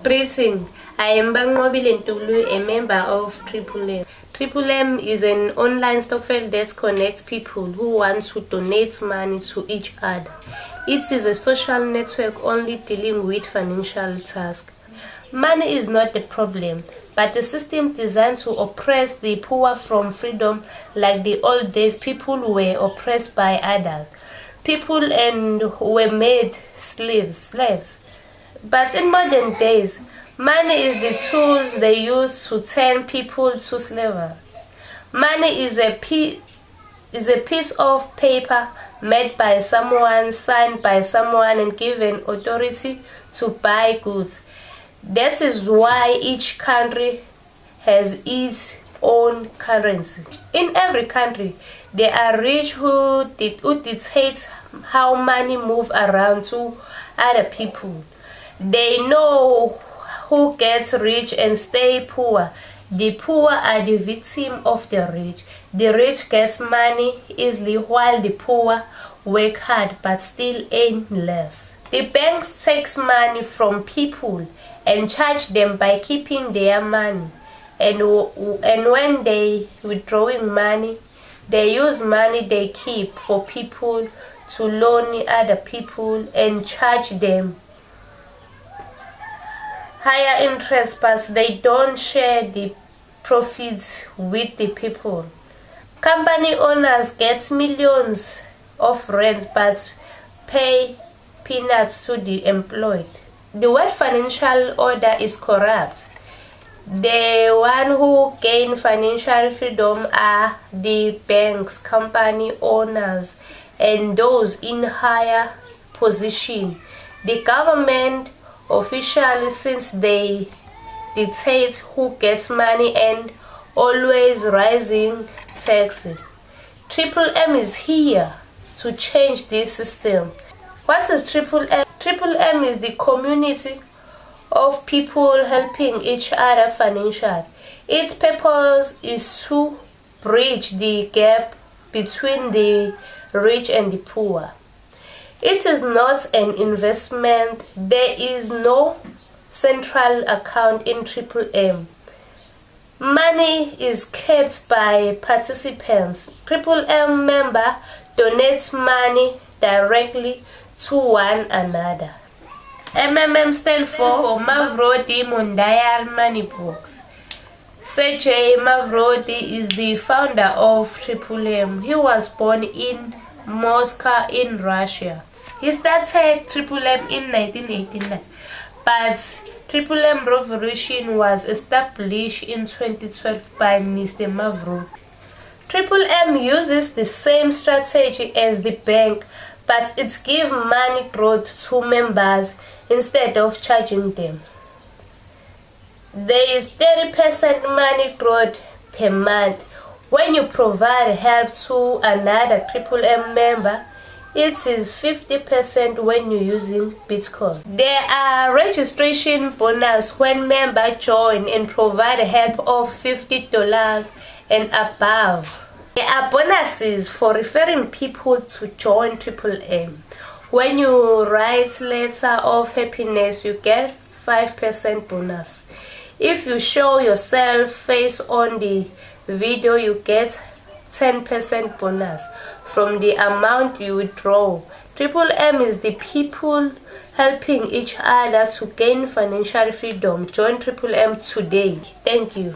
Greeting, I am Banqobile Ntulu, a member of Triple M. Triple M is an online stokvel that connects people who want to donate money to each other. It is a social network only dealing with financial tasks. Money is not the problem, but a system designed to oppress the poor from freedom, like the old days people were oppressed by others. People and were made slaves. But in modern days, money is the tools they use to turn people to slavery. Money is a piece of paper made by someone, signed by someone, and given authority to buy goods. That is why each country has its own currency. In every country, there are rich who dictate how money moves around to other people. They know who gets rich and stay poor. The poor are the victim of the rich. The rich get money easily while the poor work hard but still earn less. The banks take money from people and charge them by keeping their money. And when they withdrawing money, they use money they keep for people to loan other people and charge them higher interest, but they don't share the profits with the people. Company owners get millions of rents but pay peanuts to the employed. The word financial order is corrupt. The one who gain financial freedom are the banks, company owners, and those in higher position. The government officially, since they dictate who gets money and always rising taxes. Triple M is here to change this system. What is Triple M? Triple M is the community of people helping each other financially. Its purpose is to bridge the gap between the rich and the poor. It is not an investment. There is no central account in Triple M. Money is kept by participants. Triple M member donates money directly to one another. MMM stands for Mavrodi Mondayal Money Box. Sergey Mavrodi is the founder of Triple M. He was born in Moscow in Russia. He started Triple M in 1989, but Triple M Revolution was established in 2012 by Mr. Mavrodi. Triple M uses the same strategy as the bank, but it gives money growth to members instead of charging them. There is 30% money growth per month. When you provide help to another Triple M member, it is 50% when you're using Bitcoin. There are registration bonus when members join and provide help of $50 and above. There are bonuses for referring people to join Triple M. When you write letter of happiness, you get 5% bonus. If you show yourself face on the video, you get 10% bonus from the amount you withdraw. Triple M is the people helping each other to gain financial freedom. Join Triple M today. Thank you.